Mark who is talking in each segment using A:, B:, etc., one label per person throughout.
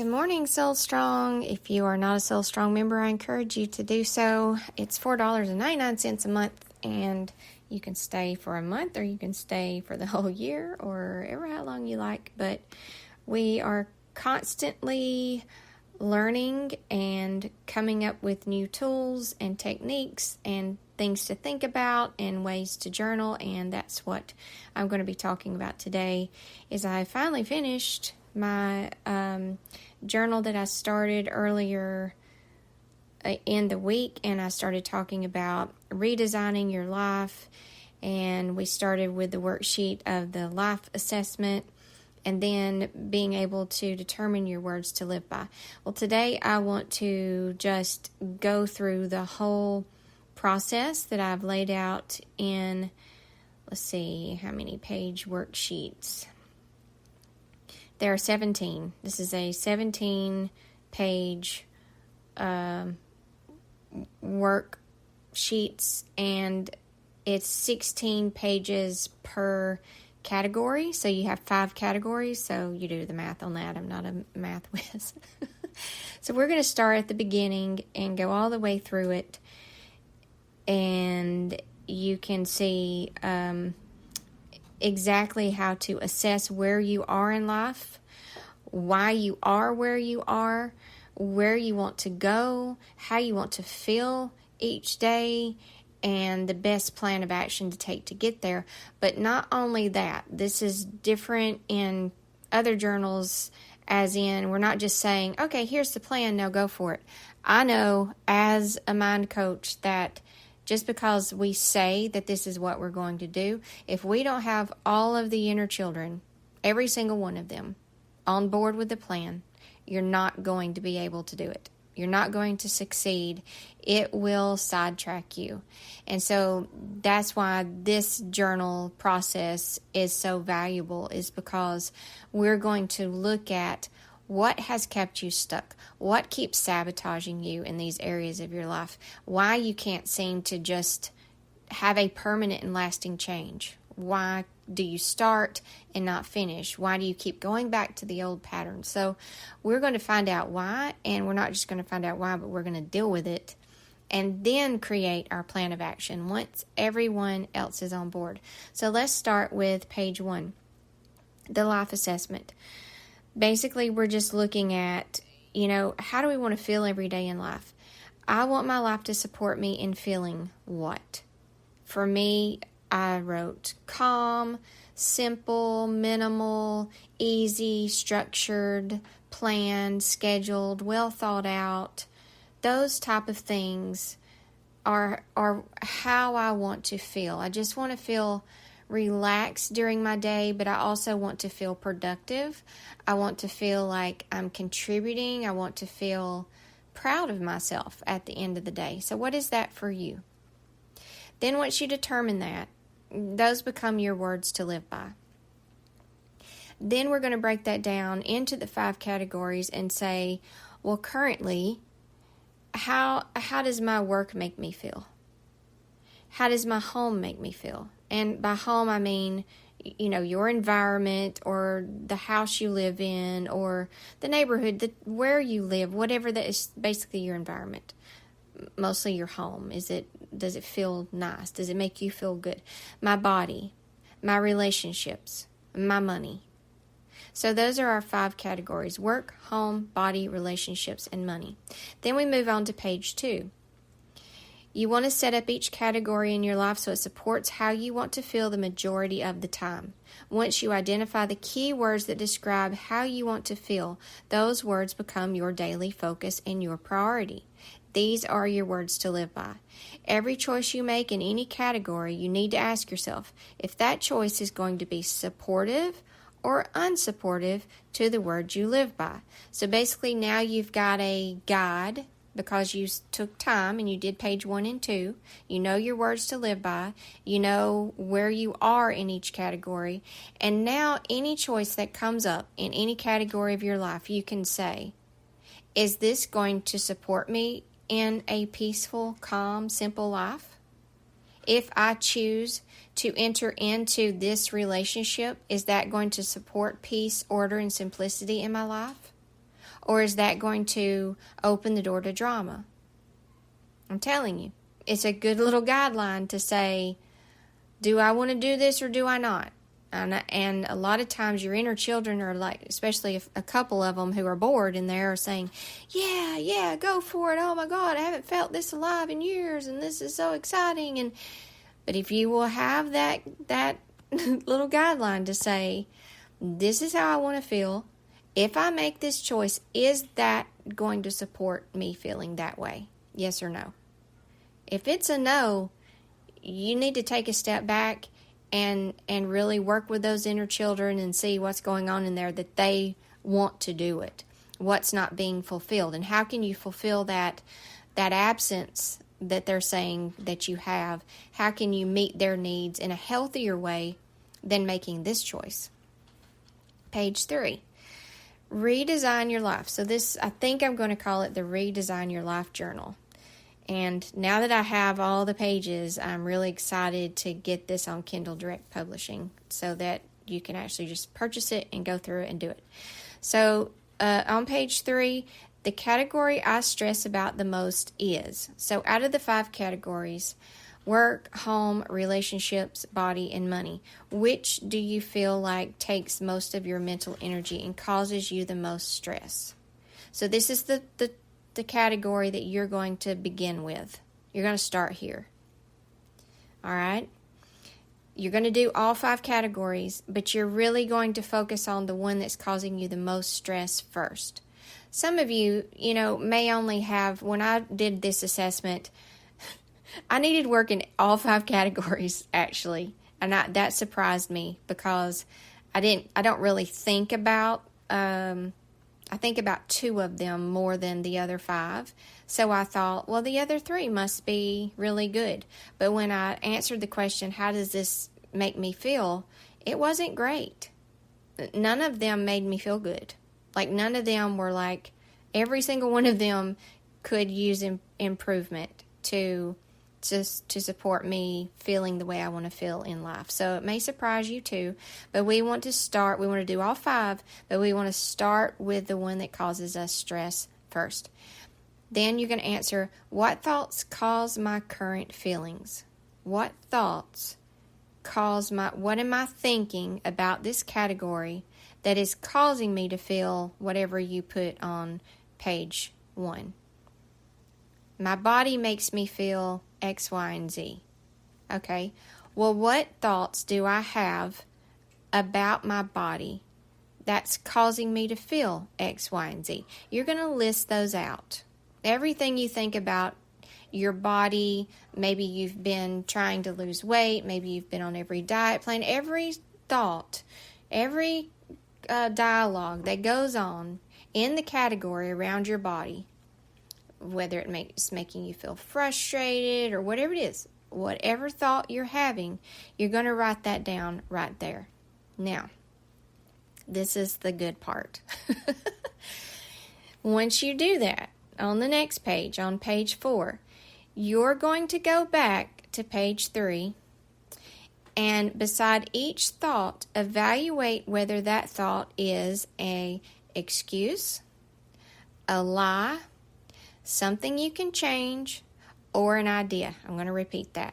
A: Good morning, Soul Strong. If you are not a Soul Strong member, I encourage you to do so. It's $4.99 a month, and you can stay for a month or you can stay for the whole year or ever how long you like. But we are constantly learning and coming up with new tools and techniques and things to think about and ways to journal, and that's what I'm going to be talking about today. Is I finally finished my journal that I started earlier in the week, and I started talking about redesigning your life, and we started with the worksheet of the life assessment and then being able to determine your words to live by. Well, today I want to just go through the whole process that I've laid out in, let's see, how many page worksheets. There are 17. This is a 17-page worksheets, and it's 16 pages per category. So you have 5 categories, so you do the math on that. I'm not a math whiz. So we're going to start at the beginning and go all the way through it, and you can see exactly how to assess where you are in life, why you are where you are, where you want to go, how you want to feel each day, and the best plan of action to take to get there. But not only that, this is different in other journals, as in we're not just saying, okay, here's the plan, now go for it. I know as a mind coach that just because we say that this is what we're going to do, if we don't have all of the inner children, every single one of them, on board with the plan, you're not going to be able to do it. You're not going to succeed. It will sidetrack you. And so that's why this journal process is so valuable, is because we're going to look at what has kept you stuck, what keeps sabotaging you in these areas of your life, why you can't seem to just have a permanent and lasting change. Why do you start and not finish? Why do you keep going back to the old patterns? So we're going to find out why, and we're not just going to find out why, but we're going to deal with it and then create our plan of action once everyone else is on board. So let's start with page 1, the life assessment. Basically, we're just looking at, how do we want to feel every day in life? I want my life to support me in feeling what? For me, I wrote calm, simple, minimal, easy, structured, planned, scheduled, well thought out. Those type of things are how I want to feel. I just want to feel relaxed during my day, but I also want to feel productive. I want to feel like I'm contributing. I want to feel proud of myself at the end of the day. So what is that for you? Then once you determine that, those become your words to live by. Then we're going to break that down into the 5 categories and say, well, currently, how does my work make me feel? How does my home make me feel? And by home, I mean, your environment or the house you live in or the neighborhood, where you live, whatever that is, basically your environment. Mostly your home. Does it feel nice? Does it make you feel good? My body, my relationships, my money. So those are our 5 categories: work, home, body, relationships, and money. Then we move on to page 2. You want to set up each category in your life so it supports how you want to feel the majority of the time. Once you identify the key words that describe how you want to feel, those words become your daily focus and your priority. These are your words to live by. Every choice you make in any category, you need to ask yourself if that choice is going to be supportive or unsupportive to the words you live by. So basically now you've got a guide because you took time and you did page 1 and 2. You know your words to live by. You know where you are in each category. And now any choice that comes up in any category of your life, you can say, is this going to support me in a peaceful, calm, simple life? If I choose to enter into this relationship, is that going to support peace, order, and simplicity in my life? Or is that going to open the door to drama? I'm telling you, it's a good little guideline to say, do I want to do this or do I not? And a lot of times your inner children are like, especially if a couple of them who are bored in there are saying, yeah, go for it. Oh my God, I haven't felt this alive in years and this is so exciting. But if you will have that little guideline to say, this is how I want to feel. If I make this choice, is that going to support me feeling that way? Yes or no? If it's a no, you need to take a step back and really work with those inner children and see what's going on in there, that they want to do it. What's not being fulfilled, and how can you fulfill that absence that they're saying that you have? How can you meet their needs in a healthier way than making this choice? Page 3. Redesign your life. So this, I think I'm going to call it the Redesign Your Life Journal. And now that I have all the pages, I'm really excited to get this on Kindle Direct Publishing so that you can actually just purchase it and go through it and do it. So on page 3, the category I stress about the most is, so out of the 5 categories, work, home, relationships, body, and money, which do you feel like takes most of your mental energy and causes you the most stress? So this is the category that you're going to begin with. You're going to start here. All right? You're going to do all 5 categories, but you're really going to focus on the one that's causing you the most stress first. Some of you, may only have, when I did this assessment, I needed work in all 5 categories, actually. And that surprised me because I don't really think about, I think about 2 of them more than the other 5. So I thought, well, the other 3 must be really good. But when I answered the question, how does this make me feel? It wasn't great. None of them made me feel good. Like, none of them were like, every single one of them could use improvement to support me feeling the way I want to feel in life. So it may surprise you too, but we want to do all 5, but we want to start with the one that causes us stress first. Then you're going to answer, what thoughts cause my current feelings? What thoughts what am I thinking about this category that is causing me to feel whatever you put on page 1? My body makes me feel X, Y, and Z. Okay, well, what thoughts do I have about my body that's causing me to feel X, Y, and Z? You're going to list those out. Everything you think about your body, maybe you've been trying to lose weight, maybe you've been on every diet plan, every thought, every dialogue that goes on in the category around your body, whether it's making you feel frustrated or whatever it is, whatever thought you're having, you're going to write that down right there. Now, this is the good part. Once you do that, on the next page, on page 4, you're going to go back to page 3, and beside each thought, evaluate whether that thought is an excuse, a lie, something you can change, or an idea. I'm going to repeat that.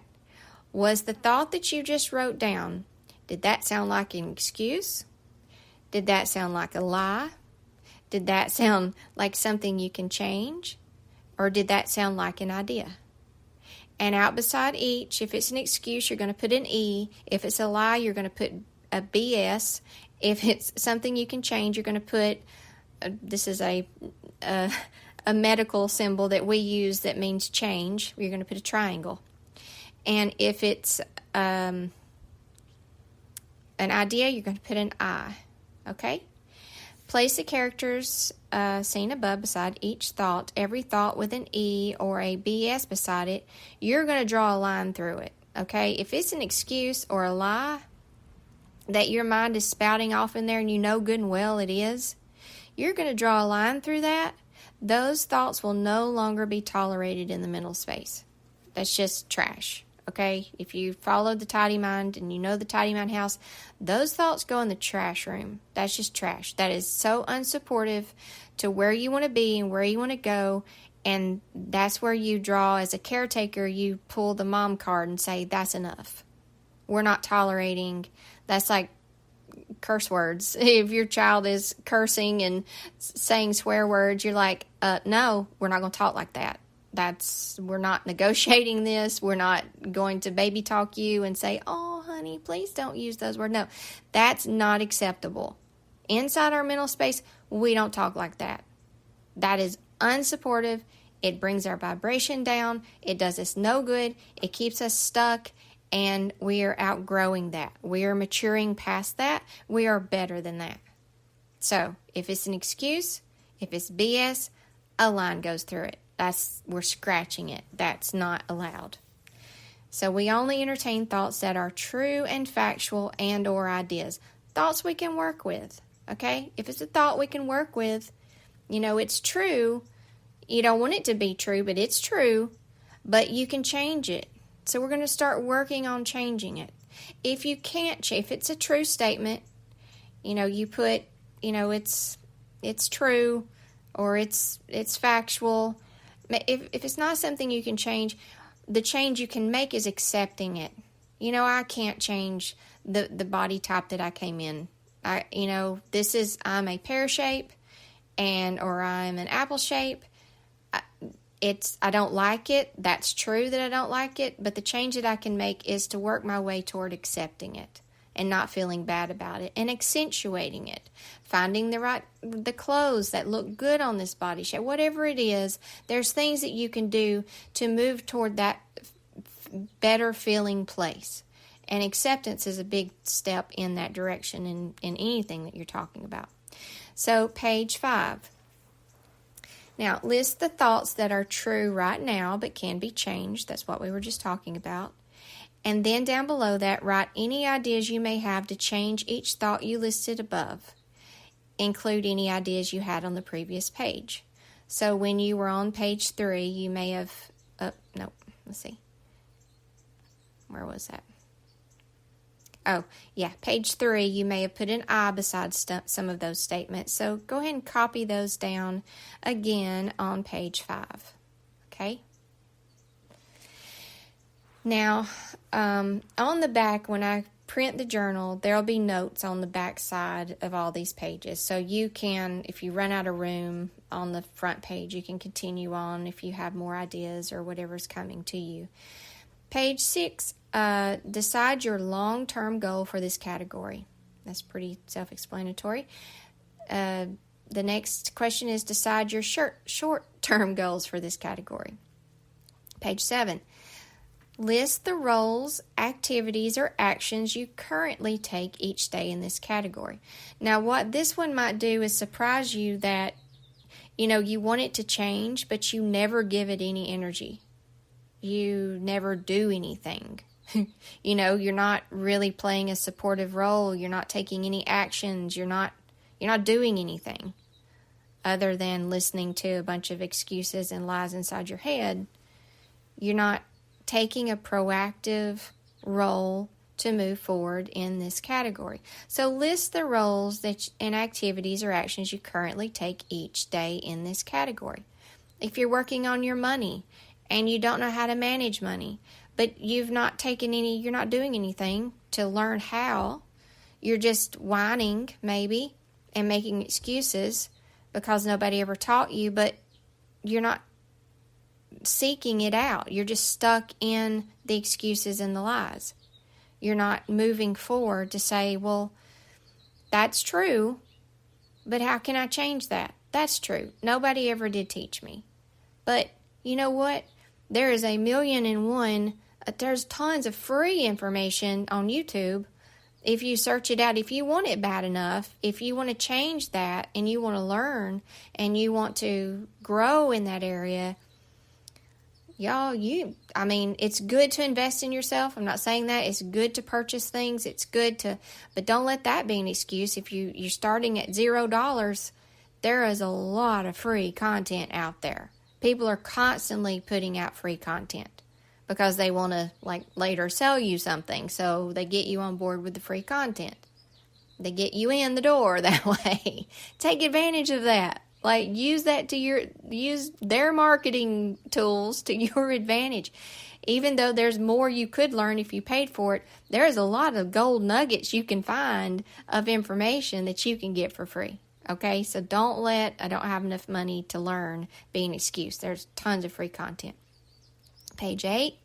A: Was the thought that you just wrote down, did that sound like an excuse? Did that sound like a lie? Did that sound like something you can change? Or did that sound like an idea? And out beside each, if it's an excuse, you're going to put an E. If it's a lie, you're going to put a BS. If it's something you can change, you're going to put, this is a medical symbol that we use that means change. You're going to put a triangle. And if it's an idea, you're going to put an I. Okay? Place the characters seen above beside each thought, every thought with an E or a BS beside it. You're going to draw a line through it. Okay? If it's an excuse or a lie that your mind is spouting off in there and you know good and well it is, you're going to draw a line through that. Those thoughts will no longer be tolerated in the mental space. That's just trash. okay? If you followed the Tidy Mind and you know the Tidy Mind house, those thoughts go in the trash room. That's just trash. That is so unsupportive to where you want to be and where you want to go. And that's where you draw, as a caretaker, you pull the mom card and say, that's enough. We're not tolerating. That's like curse words. If your child is cursing and saying swear words, you're like, no, we're not going to talk like that. We're not negotiating this. We're not going to baby talk you and say, oh, honey, please don't use those words. No, that's not acceptable. Inside our mental space, we don't talk like that. That is unsupportive. It brings our vibration down. It does us no good. It keeps us stuck, and we are outgrowing that. We are maturing past that. We are better than that. So if it's an excuse, if it's BS, a line goes through it. We're scratching it. That's not allowed. So we only entertain thoughts that are true and factual and or ideas. Thoughts we can work with, okay? If it's a thought we can work with, it's true. You don't want it to be true, but it's true. But you can change it. So we're going to start working on changing it. If you can't, if it's a true statement, you put, it's true or it's factual. If it's not something you can change, the change you can make is accepting it. I can't change the body type that I came in. I'm a pear shape or I'm an apple shape. I don't like it. That's true that I don't like it, but the change that I can make is to work my way toward accepting it and not feeling bad about it and accentuating it. Finding the clothes that look good on this body shape. Whatever it is, there's things that you can do to move toward that better feeling place. And acceptance is a big step in that direction in anything that you're talking about. So page 5. Now, list the thoughts that are true right now but can be changed. That's what we were just talking about. And then down below that, write any ideas you may have to change each thought you listed above. Include any ideas you had on the previous page. So when you were on page 3, you may have... let's see. Where was that? Oh, yeah, page 3, you may have put an I beside some of those statements. So go ahead and copy those down again on page 5. Okay? Now, on the back, when I print the journal, there'll be notes on the back side of all these pages. So you can, if you run out of room on the front page, you can continue on if you have more ideas or whatever's coming to you. Page 6, decide your long-term goal for this category. That's pretty self-explanatory. The next question is decide your short-term goals for this category. Page 7, list the roles, activities, or actions you currently take each day in this category. Now, what this one might do is surprise you that, you want it to change, but you never give it any energy. You never do anything. You're not really playing a supportive role. You're not taking any actions. You're not doing anything other than listening to a bunch of excuses and lies inside your head. You're not taking a proactive role to move forward in this category. So list the roles and activities or actions you currently take each day in this category. If you're working on your money and you don't know how to manage money, but you're not doing anything to learn how, you're just whining maybe and making excuses because nobody ever taught you, but you're not seeking it out. You're just stuck in the excuses and the lies. You're not moving forward to say, well, that's true, but how can I change that? That's true. Nobody ever did teach me. But you know what? There is 1,000,001. There's tons of free information on YouTube. If you search it out, if you want it bad enough, if you want to change that and you want to learn and you want to grow in that area, it's good to invest in yourself. I'm not saying that. It's good to purchase things. It's good to, but don't let that be an excuse. If you're starting at $0, there is a lot of free content out there. People are constantly putting out free content. because they want to like later sell you something. So they get you on board with the free content. They get you in the door that way. Take advantage of that. Like use their marketing tools to your advantage. Even though there's more you could learn if you paid for it, there is a lot of gold nuggets you can find of information that you can get for free. Okay, so don't let I don't have enough money to learn be an excuse. There's tons of free content. Page 8.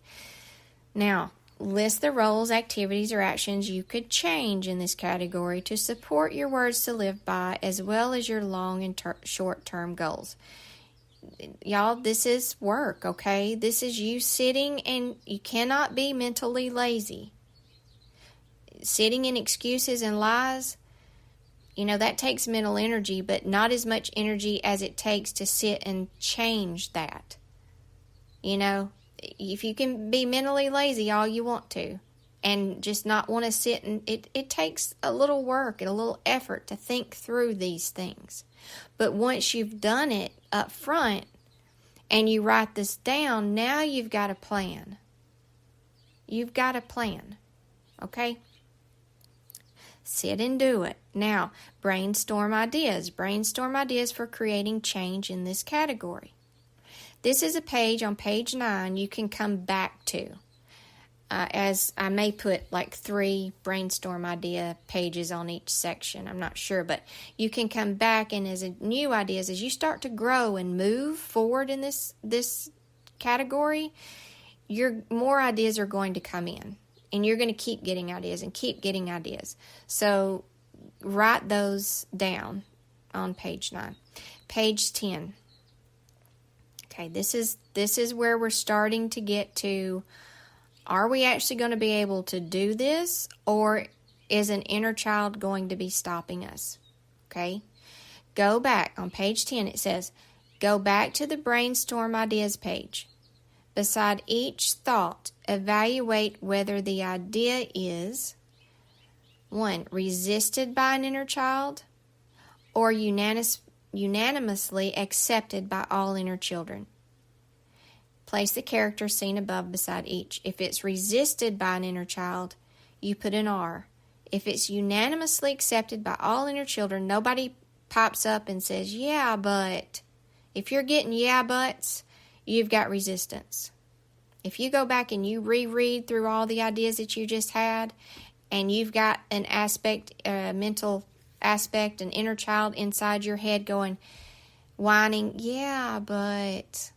A: Now, list the roles, activities, or actions you could change in this category to support your words to live by as well as your long and short-term goals. Y'all, this is work, okay? This is you sitting, and you cannot be mentally lazy. Sitting in excuses and lies, that takes mental energy, but not as much energy as it takes to sit and change that. If you can be mentally lazy all you want to and just not want to sit, and it takes a little work and a little effort to think through these things. But once you've done it up front and you write this down, now you've got a plan. You've got a plan, okay? Sit and do it. Now, brainstorm ideas. Brainstorm ideas for creating change in this category. This is a page on page 9 you can come back to. As I may put like 3 brainstorm idea pages on each section. I'm not sure, but you can come back, and as new ideas, as you start to grow and move forward in this category, your more ideas are going to come in, and you're going to keep getting ideas and keep getting ideas. So write those down on page 9. Page 10. Okay, this is where we're starting to get to, are we actually going to be able to do this, or is an inner child going to be stopping us? Okay, go back on page 10. It says, go back to the brainstorm ideas page. Beside each thought, evaluate whether the idea is 1. Resisted by an inner child, or unanimously accepted by all inner children. Place the character seen above beside each. If it's resisted by an inner child, you put an R. If it's unanimously accepted by all inner children, nobody pops up and says, yeah, but. If you're getting yeah, buts, you've got resistance. If you go back and you reread through all the ideas that you just had, and you've got an aspect, mental aspect, an inner child inside your head going, whining, yeah, but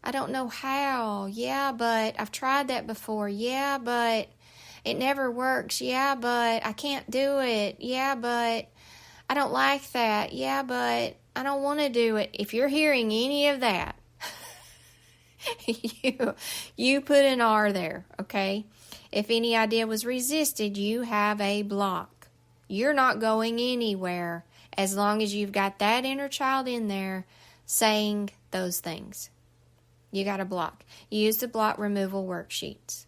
A: I don't know how. Yeah, but I've tried that before. Yeah, but it never works. Yeah, but I can't do it. Yeah, but I don't like that. Yeah, but I don't want to do it. If you're hearing any of that, you put an R there, okay? If any idea was resisted, you have a block. You're not going anywhere as long as you've got that inner child in there saying those things. You got a block. Use the block removal worksheets.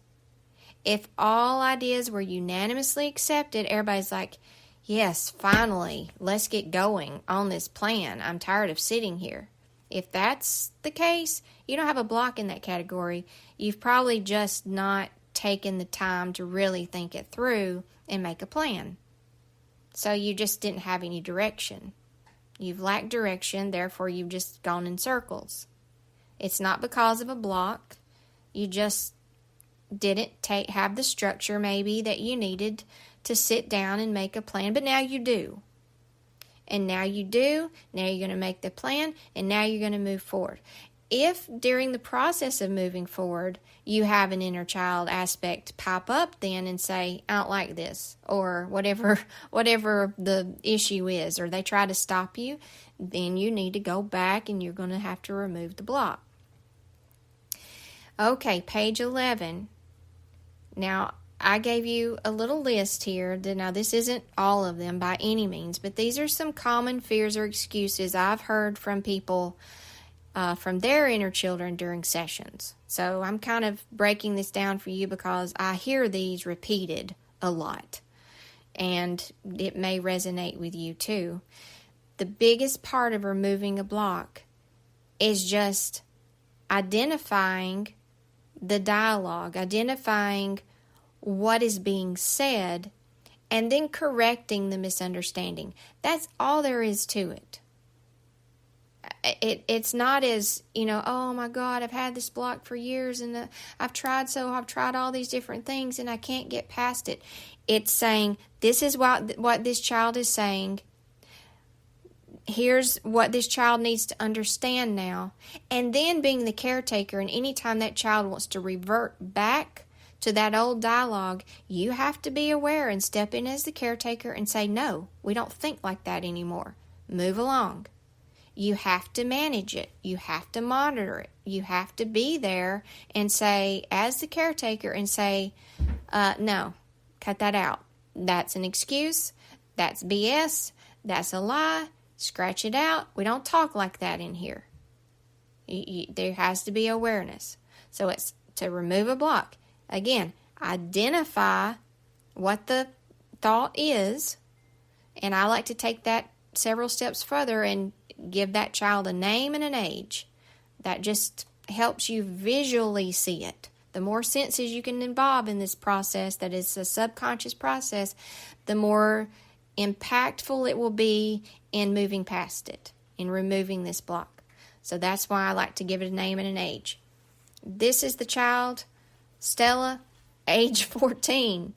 A: If all ideas were unanimously accepted, everybody's like, yes, finally, let's get going on this plan. I'm tired of sitting here. If that's the case, you don't have a block in that category. You've probably just not taken the time to really think it through and make a plan. So you just didn't have any direction. You've lacked direction, therefore you've just gone in circles. It's not because of a block. You just didn't have the structure maybe that you needed to sit down and make a plan, but now you do. And now you do, now you're going to make the plan, and now you're going to move forward. If during the process of moving forward, you have an inner child aspect pop up then and say, I don't like this, or whatever the issue is, or they try to stop you, then you need to go back and you're going to have to remove the block. Okay, page 11. Now, I gave you a little list here. Now, this isn't all of them by any means, but these are some common fears or excuses I've heard from people from their inner children during sessions. So I'm kind of breaking this down for you because I hear these repeated a lot, and it may resonate with you too. The biggest part of removing a block is just identifying the dialogue, identifying what is being said, and then correcting the misunderstanding. That's all there is to it. It's not as, oh my God, I've had this block for years and I've tried all these different things and I can't get past it. It's saying, this is what this child is saying. Here's what this child needs to understand now. And then being the caretaker, and anytime that child wants to revert back to that old dialogue, you have to be aware and step in as the caretaker and say, no, we don't think like that anymore. Move along. You have to manage it. You have to monitor it. You have to be there and say, as the caretaker, and say, no, cut that out. That's an excuse. That's BS. That's a lie. Scratch it out. We don't talk like that in here. There has to be awareness. So it's to remove a block. Again, identify what the thought is, and I like to take that several steps further and give that child a name and an age. That just helps you visually see it. The more senses you can involve in this process, that is a subconscious process, the more impactful it will be in moving past it, in removing this block. So that's why I like to give it a name and an age. This is the child, Stella, age 14.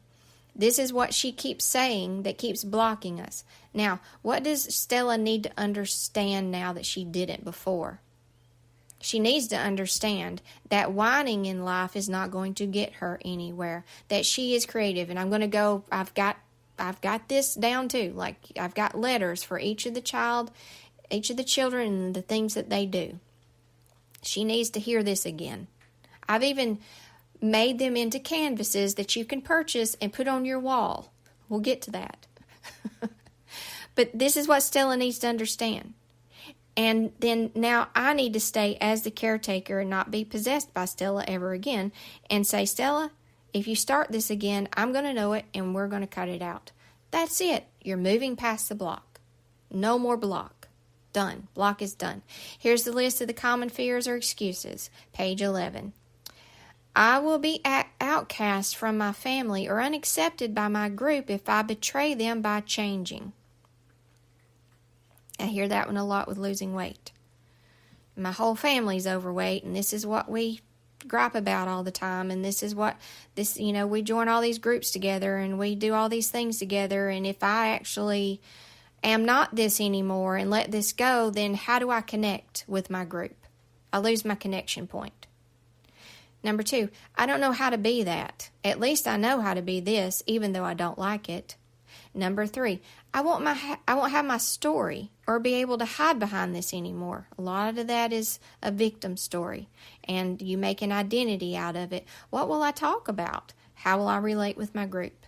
A: This is what she keeps saying that keeps blocking us. Now, what does Stella need to understand now that she didn't before? She needs to understand that whining in life is not going to get her anywhere, that she is creative. And I've got this down too. Like, I've got letters for each of the children and the things that they do. She needs to hear this again. I've even made them into canvases that you can purchase and put on your wall. We'll get to that. But this is what Stella needs to understand. And then now I need to stay as the caretaker and not be possessed by Stella ever again, and say, Stella, if you start this again, I'm going to know it and we're going to cut it out. That's it. You're moving past the block. No more block. Done. Block is done. Here's the list of the common fears or excuses. Page 11. I will be outcast from my family or unaccepted by my group if I betray them by changing. I hear that one a lot with losing weight. My whole family's overweight, and this is what we gripe about all the time, and we join all these groups together, and we do all these things together, and if I actually am not this anymore and let this go, then how do I connect with my group? I lose my connection point. Number 2, I don't know how to be that. At least I know how to be this, even though I don't like it. Number 3, I won't have my story or be able to hide behind this anymore. A lot of that is a victim story, and you make an identity out of it. What will I talk about? How will I relate with my group?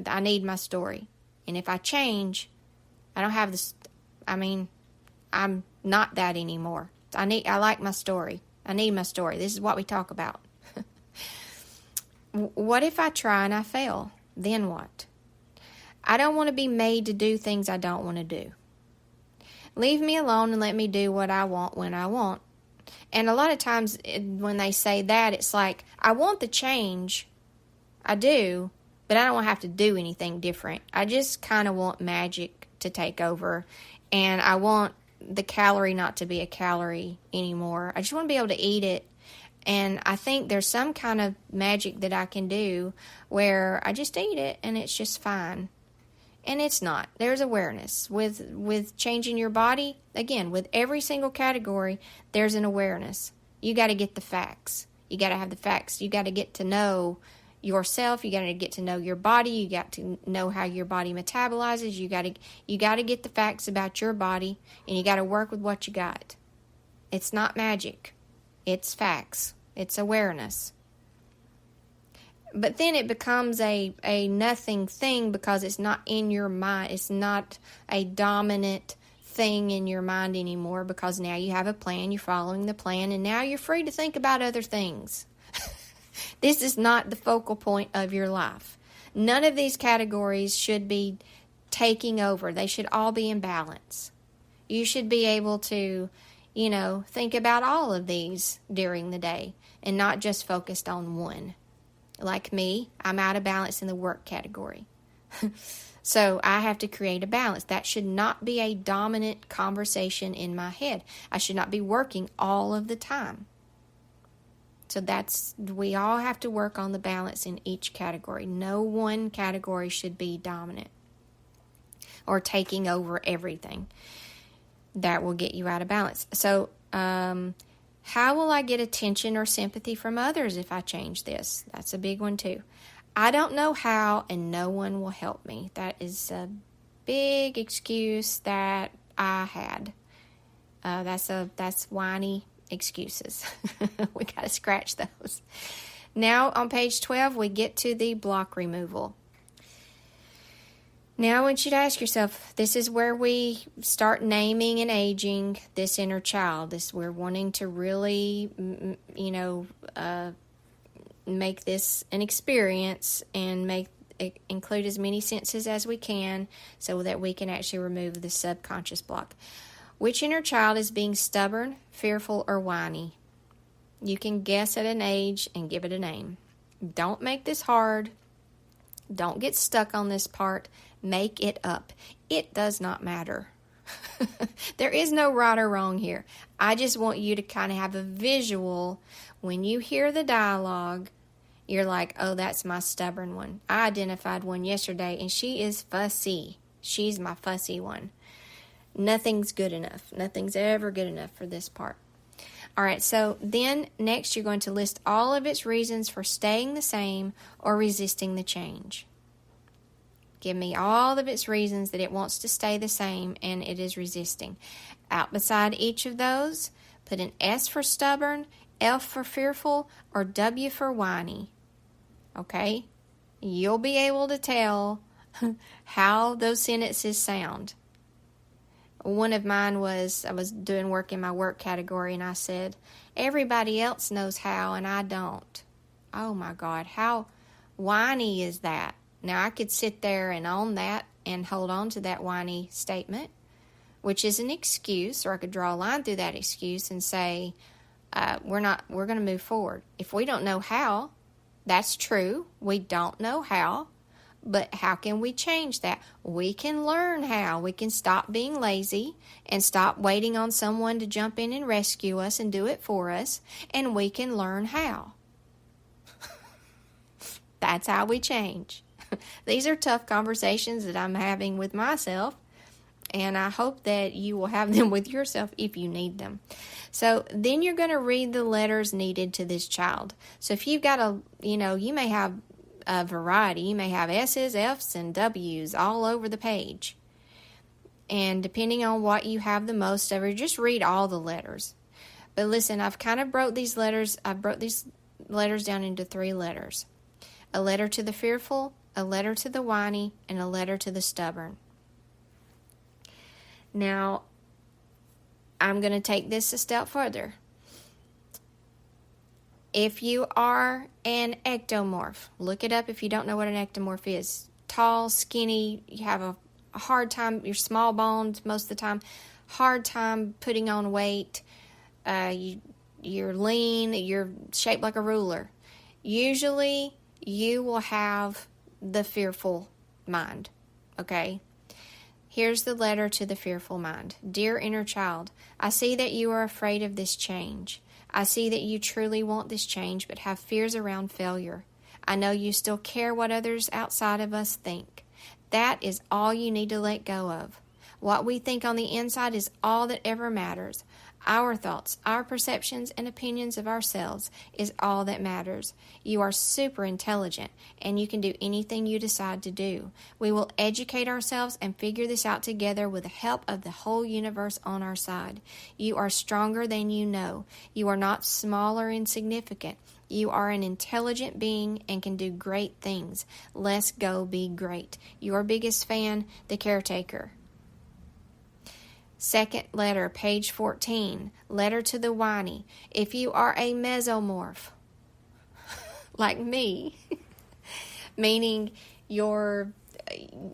A: I need my story. And if I change, I don't have this. I'm not that anymore. I like my story. I need my story. This is what we talk about. What if I try and I fail? Then what? I don't want to be made to do things I don't want to do. Leave me alone and let me do what I want when I want. And a lot of times when they say that, it's like, I want the change. I do, but I don't have to do anything different. I just kind of want magic to take over. And I want the calorie not to be a calorie anymore. I just want to be able to eat it. And I think there's some kind of magic that I can do where I just eat it and it's just fine. And it's not. There's awareness. With changing your body, again, with every single category, there's an awareness. You got to get the facts. You got to have the facts. You got to get to know yourself. You got to get to know your body. You got to know how your body metabolizes. You got to get the facts about your body, and you got to work with what you got. It's not magic. It's facts. It's awareness. But then it becomes a nothing thing because it's not in your mind. It's not a dominant thing in your mind anymore because now you have a plan, you're following the plan, and now you're free to think about other things. This is not the focal point of your life. None of these categories should be taking over. They should all be in balance. You should be able to think about all of these during the day and not just focused on one. Like me, I'm out of balance in the work category. So I have to create a balance. That should not be a dominant conversation in my head. I should not be working all of the time. So we all have to work on the balance in each category. No one category should be dominant or taking over everything. That will get you out of balance. So, how will I get attention or sympathy from others if I change this? That's a big one too. I don't know how, and no one will help me. That is a big excuse that I had. That's whiny excuses. We got to scratch those. Now on page 12, we get to the block removal. Now I want you to ask yourself, this is where we start naming and aging this inner child. We're wanting to really, make this an experience and include as many senses as we can so that we can actually remove the subconscious block. Which inner child is being stubborn, fearful, or whiny? You can guess at an age and give it a name. Don't make this hard. Don't get stuck on this part. Make it up. It does not matter. There is no right or wrong here. I just want you to kind of have a visual. When you hear the dialogue, you're like, oh, that's my stubborn one. I identified one yesterday, and she is fussy. She's my fussy one. Nothing's good enough. Nothing's ever good enough for this part. All right, so then next you're going to list all of its reasons for staying the same or resisting the change. Give me all of its reasons that it wants to stay the same and it is resisting. Out beside each of those, put an S for stubborn, F for fearful, or W for whiny. Okay? You'll be able to tell how those sentences sound. One of mine was, I was doing work in my work category and I said, everybody else knows how and I don't. Oh my God, how whiny is that? Now, I could sit there and own that and hold on to that whiny statement, which is an excuse, or I could draw a line through that excuse and say, we're going to move forward. If we don't know how, that's true. We don't know how, but how can we change that? We can learn how. We can stop being lazy and stop waiting on someone to jump in and rescue us and do it for us, and we can learn how. That's how we change. These are tough conversations that I'm having with myself, and I hope that you will have them with yourself if you need them. So then you're going to read the letters needed to this child. So if you've got you may have a variety. You may have S's, F's, and W's all over the page. And depending on what you have the most of, or just read all the letters. But listen, I've kind of broke these letters down into 3 letters. A letter to the fearful, a letter to the whiny, and a letter to the stubborn. Now, I'm going to take this a step further. If you are an ectomorph, look it up if you don't know what an ectomorph is. Tall, skinny, you have a hard time, you're small boned most of the time, hard time putting on weight, you're lean, you're shaped like a ruler. Usually, you will have the fearful mind, okay? Here's the letter to the fearful mind. Dear inner child, I see that you are afraid of this change. I see that you truly want this change but have fears around failure. I know you still care what others outside of us think. That is all you need to let go of. What we think on the inside is all that ever matters. Our thoughts, our perceptions, and opinions of ourselves is all that matters. You are super intelligent, and you can do anything you decide to do. We will educate ourselves and figure this out together with the help of the whole universe on our side. You are stronger than you know. You are not small or insignificant. You are an intelligent being and can do great things. Let's go be great. Your biggest fan, the caretaker. Second letter, page 14, letter to the whiny. If you are a mesomorph, like me, meaning you're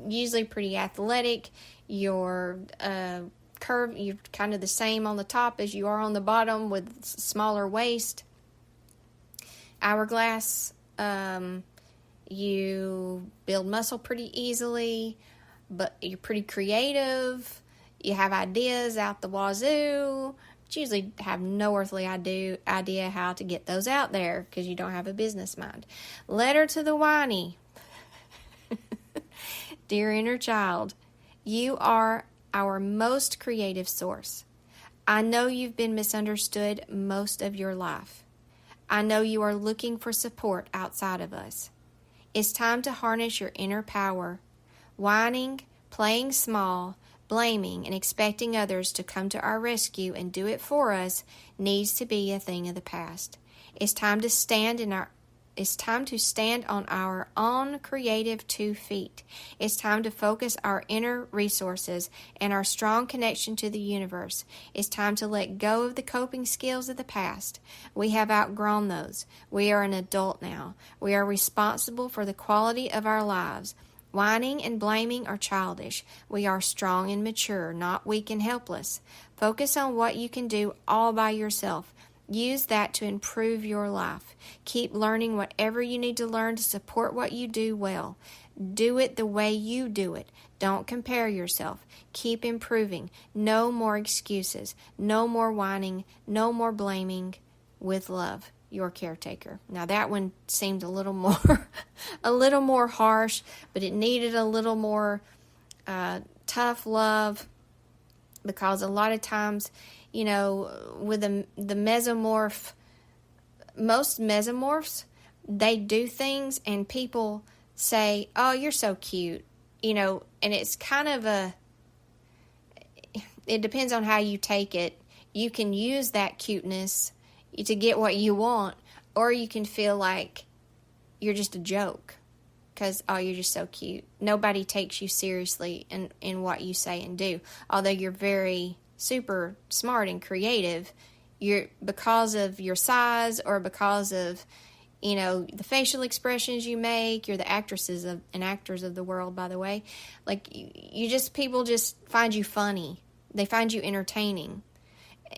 A: usually pretty athletic, you're curve, you're kind of the same on the top as you are on the bottom with smaller waist. Hourglass, you build muscle pretty easily, but you're pretty creative. You have ideas out the wazoo, but you usually have no earthly idea how to get those out there because you don't have a business mind. Letter to the whiny. Dear inner child, you are our most creative source. I know you've been misunderstood most of your life. I know you are looking for support outside of us. It's time to harness your inner power. Whining, playing small, blaming, and expecting others to come to our rescue and do it for us needs to be a thing of the past. It's time to stand on our own creative 2 feet. It's time to focus our inner resources and our strong connection to the universe. It's time to let go of the coping skills of the past. We have outgrown those. We are an adult now. We are responsible for the quality of our lives. Whining and blaming are childish. We are strong and mature, not weak and helpless. Focus on what you can do all by yourself. Use that to improve your life. Keep learning whatever you need to learn to support what you do well. Do it the way you do it. Don't compare yourself. Keep improving. No more excuses. No more whining. No more blaming. With love, your caretaker. Now that one seemed a little more harsh, but it needed a little more tough love, because a lot of times, with the mesomorph, most mesomorphs, they do things and people say, oh, you're so cute, and it's kind of it depends on how you take it. You can use that cuteness to get what you want, or you can feel like you're just a joke because, oh, you're just so cute. Nobody takes you seriously in what you say and do, although you're very super smart and creative. You're, because of your size or because of the facial expressions you make. You're the actresses and actors of the world, by the way. Like people just find you funny. They find you entertaining,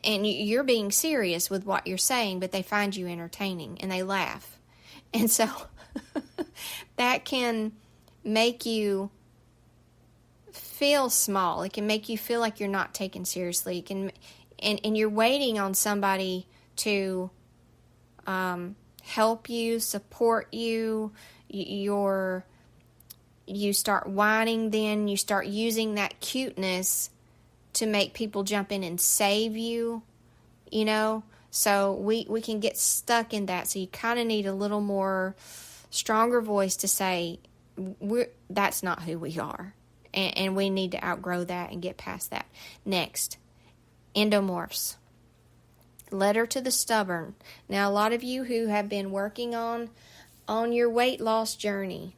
A: and you're being serious with what you're saying, but they find you entertaining and they laugh, and so that can make you feel small. It can make you feel like you're not taken seriously. It can, and you're waiting on somebody to help you, support you. You start whining, then you start using that cuteness to make people jump in and save you. So we can get stuck in that. So you kind of need a little more stronger voice to say, that's not who we are. And we need to outgrow that and get past that. Next, endomorphs. Letter to the stubborn. Now, a lot of you who have been working on your weight loss journey,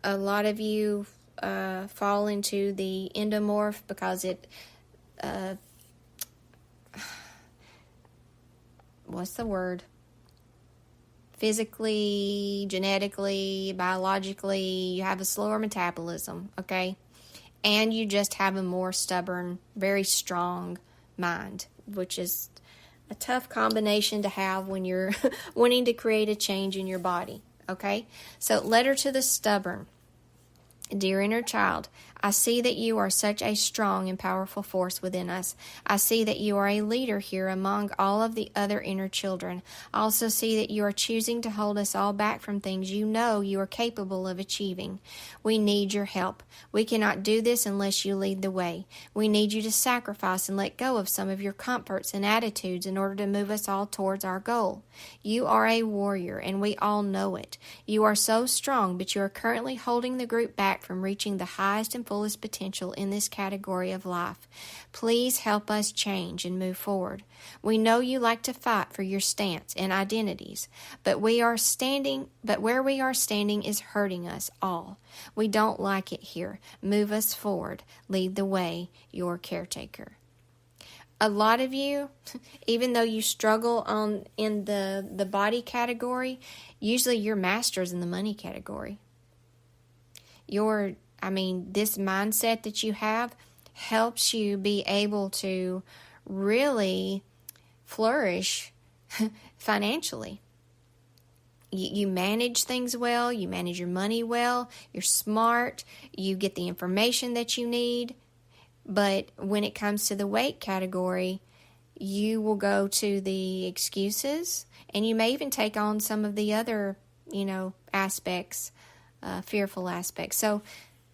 A: a lot of you fall into the endomorph because it, what's the word? Physically, genetically, biologically, you have a slower metabolism, okay? And you just have a more stubborn, very strong mind, which is a tough combination to have when you're wanting to create a change in your body, okay? So, letter to the stubborn. Dear inner child, I see that you are such a strong and powerful force within us. I see that you are a leader here among all of the other inner children. I also see that you are choosing to hold us all back from things you know you are capable of achieving. We need your help. We cannot do this unless you lead the way. We need you to sacrifice and let go of some of your comforts and attitudes in order to move us all towards our goal. You are a warrior, and we all know it. You are so strong, but you are currently holding the group back from reaching the highest and fullest potential in this category of life. Please help us change and move forward. We know you like to fight for your stance and identities, but where we are standing is hurting us all. We don't like it here. Move us forward. Lead the way, your caretaker. A lot of you, even though you struggle in the body category, usually you're masters in the money category. This mindset that you have, helps you be able to really flourish financially. You manage things well, you manage your money well, you're smart, you get the information that you need. But when it comes to the weight category, you will go to the excuses, and you may even take on some of the other, aspects, fearful aspects. So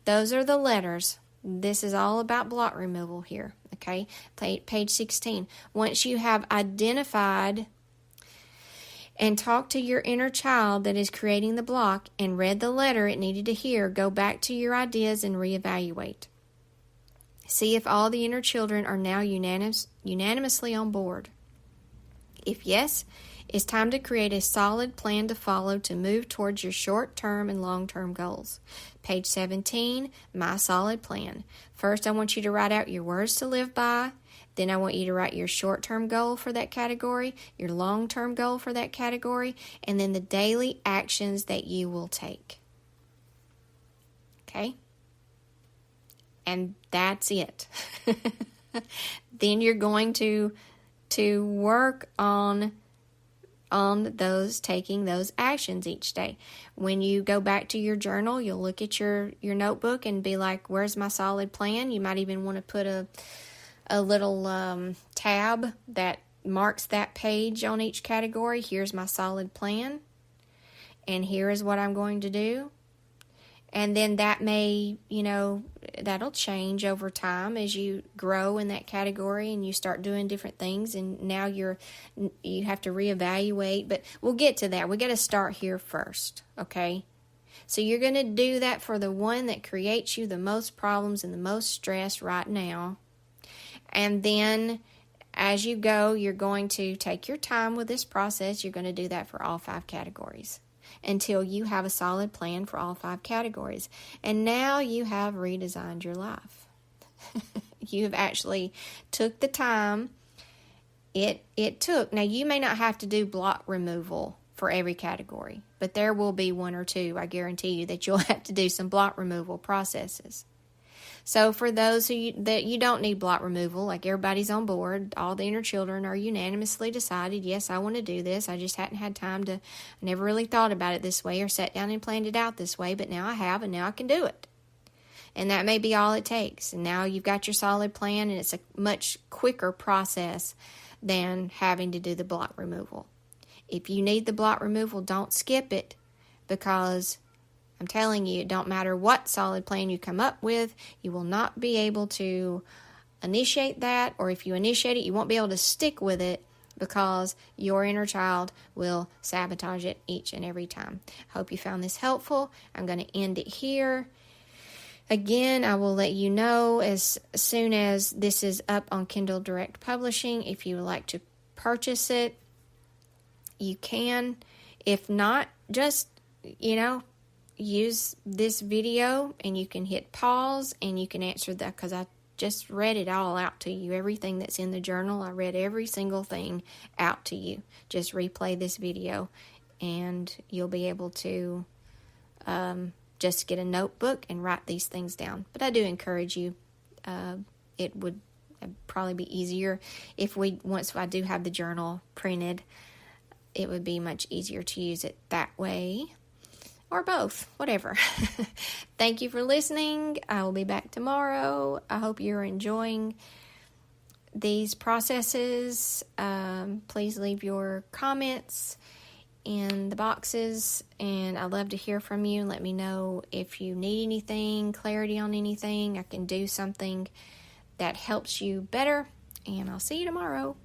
A: those are the letters. This is all about block removal here, okay? Page 16. Once you have identified and talked to your inner child that is creating the block and read the letter it needed to hear, go back to your ideas and reevaluate. See if all the inner children are now unanimously on board. If yes, it's time to create a solid plan to follow to move towards your short-term and long-term goals. Page 17, My Solid Plan. First, I want you to write out your words to live by. Then I want you to write your short-term goal for that category, your long-term goal for that category, and then the daily actions that you will take. Okay? And that's it. Then you're going to work on those, taking those actions each day. When you go back to your journal, you'll look at your notebook and be like, where's my solid plan? You might even want to put a little tab that marks that page on each category. Here's my solid plan, and here is what I'm going to do. And then that may, that'll change over time as you grow in that category and you start doing different things, and now you have to reevaluate. But we'll get to that. We got to start here first, okay? So you're going to do that for the one that creates you the most problems and the most stress right now. And then as you go, you're going to take your time with this process. You're going to do that for all 5 categories until you have a solid plan for all 5 categories. And now you have redesigned your life. You have actually took the time it took. Now, you may not have to do block removal for every category, but there will be 1 or 2, I guarantee you, that you'll have to do some block removal processes. So for those that you don't need block removal, like everybody's on board, all the inner children are unanimously decided, yes, I want to do this. I just hadn't had time to, I never really thought about it this way or sat down and planned it out this way, but now I have, and now I can do it. And that may be all it takes. And now you've got your solid plan, and it's a much quicker process than having to do the block removal. If you need the block removal, don't skip it, because I'm telling you, it don't matter what solid plan you come up with, you will not be able to initiate that, or if you initiate it, you won't be able to stick with it because your inner child will sabotage it each and every time. Hope you found this helpful. I'm going to end it here. Again, I will let you know as soon as this is up on Kindle Direct Publishing. If you would like to purchase it, you can. If not, just, use this video and you can hit pause and you can answer that, because I just read it all out to you. Everything that's in the journal, I read every single thing out to you. Just replay this video and you'll be able to just get a notebook and write these things down. But I do encourage you, it would probably be easier if once I do have the journal printed, it would be much easier to use it that way. Or both, whatever. Thank you for listening. I will be back tomorrow. I hope you're enjoying these processes. Please leave your comments in the boxes, and I'd love to hear from you and let me know if you need anything, clarity on anything. I can do something that helps you better, and I'll see you tomorrow.